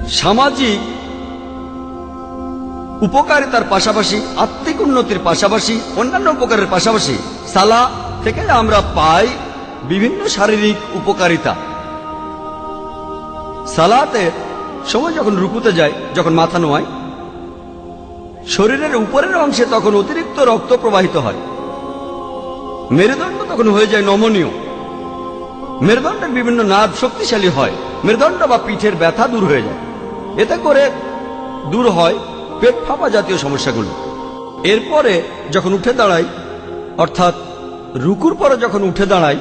সামাজিক উপকারিতার পাশাপাশি আত্মিক উন্নতির পাশাপাশি অন্যান্য উপকারের পাশাপাশি সালাহ থেকে আমরা পাই বিভিন্ন শারীরিক উপকারিতা। সালাতের সময় যখন রুকুতে যায়, যখন মাথা নোয়ায়, শরীরের উপরের অংশে তখন অতিরিক্ত রক্ত প্রবাহিত হয়। মেরুদণ্ড তখন হয়ে যায় নমনীয়। মেরুদণ্ডের বিভিন্ন নার্ভ শক্তিশালী হয়। মেরুদণ্ড বা পিঠের ব্যথা দূর হয়ে যায়। এতে করে দূর হয় পেট ফাঁপা জাতীয় সমস্যাগুলো। এরপরে যখন উঠে দাঁড়াই, অর্থাৎ রুকুর পরে যখন উঠে দাঁড়াই,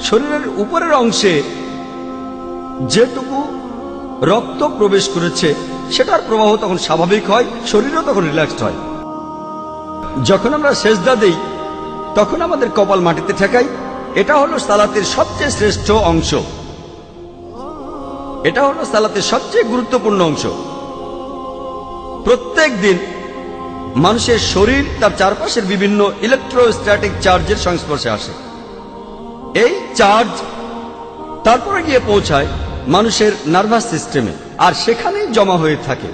শরীরের উপরের অংশে যেটুকু রক্ত প্রবেশ করেছে সেটার প্রবাহ তখন স্বাভাবিক হয়, শরীরও তখন রিল্যাক্সড হয়। যখন আমরা সেজদা দেই তখন আমাদের কপাল মাটিতে ঠেকাই। এটা হলো সালাতের সবচেয়ে শ্রেষ্ঠ অংশ। এটা হলো সালাতের সবচেয়ে গুরুত্বপূর্ণ অংশ। প্রত্যেক দিন মানুষের শরীর তার চারপাশের বিভিন্ন ইলেকট্রোস্ট্যাটিক চার্জের সংস্পর্শে আসে। এই চার্জ তারপরে গিয়ে পৌঁছায় মানুষের নার্ভাস সিস্টেমে, আর সেখানেই জমা হয়ে থাকে।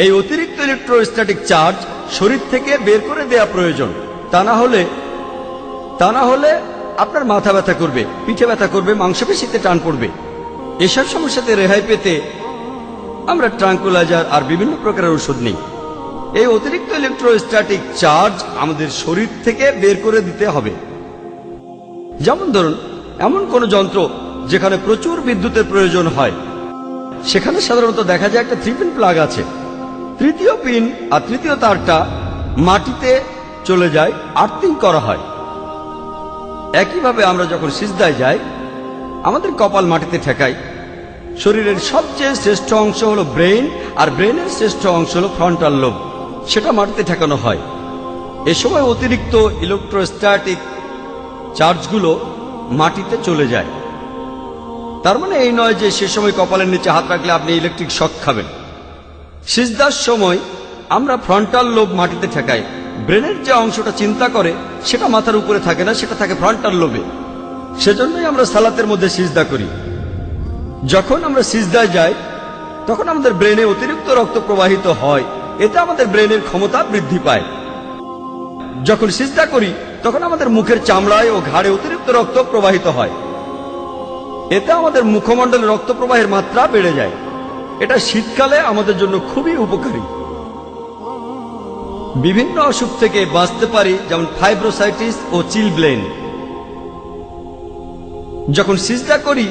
এই অতিরিক্ত ইলেকট্রোস্ট্যাটিক চার্জ শরীর থেকে বের করে দেয়া প্রয়োজন। তা না হলে আপনার মাথা ব্যথা করবে, পিঠে ব্যথা করবে, মাংসপেশিতে টান পড়বে। এসব সমস্যাতে রেহাই পেতে আমরা ট্রাঙ্কুলাইজার আর বিভিন্ন প্রকারের ওষুধ নিই। এই অতিরিক্ত ইলেকট্রোস্ট্যাটিক চার্জ আমাদের শরীর থেকে বের করে দিতে হবে। যেমন ধরুন, এমন কোন যন্ত্র যেখানে প্রচুর বিদ্যুতের প্রয়োজন হয়, সেখানে সাধারণত দেখা যায় একটা 3 পিন প্লাগ আছে। তৃতীয় পিন আর তৃতীয় তারটা মাটিতে চলে যায়, আর্থিং করা হয়। একইভাবে আমরা যখন সিজদায় যাই, আমাদের কপাল মাটিতে ঠেকাই। শরীরের সবচেয়ে শ্রেষ্ঠ অংশ হলো ব্রেইন, আর ব্রেইনের শ্রেষ্ঠ অংশ হলো ফ্রন্টাল লোব, সেটা মাটিতে ঠেকানো হয়। এ সময় অতিরিক্ত ইলেকট্রোস্ট্যাটিক চার্জগুলো মাটিতে চলে যায়। তার মানে এই নয় যে সে সময় কপালের নিচে হাত রাখলে আপনি ইলেকট্রিক শক খাবেন। সিজদার সময় আমরা ফ্রন্টাল লোব মাটিতে ঠেকাই। ব্রেনের যে অংশটা চিন্তা করে সেটা মাথার উপরে থাকে না, সেটা থাকে ফ্রন্টাল লোবে। সেজন্যই আমরা সালাতের মধ্যে সিজদা করি। যখন আমরা সিজদায় যাই তখন আমাদের ব্রেনে অতিরিক্ত রক্ত প্রবাহিত হয়, এতে আমাদের ব্রেনের ক্ষমতা বৃদ্ধি পায়। যখন সিজদা করি তখন আমাদের মুখের চামড়ায় ও ঘাড়ে অতিরিক্ত রক্ত প্রবাহিত হয়, এতে আমাদের মুখমণ্ডলে রক্ত প্রবাহের মাত্রা বেড়ে যায়। এটা শীতকালে আমাদের জন্য খুবই উপকারী। বিভিন্ন অসুখ থেকে বাঁচতে পারি, যেমন ফাইব্রোসাইটিস ও চিলব্লেন। যখন সিজদা করি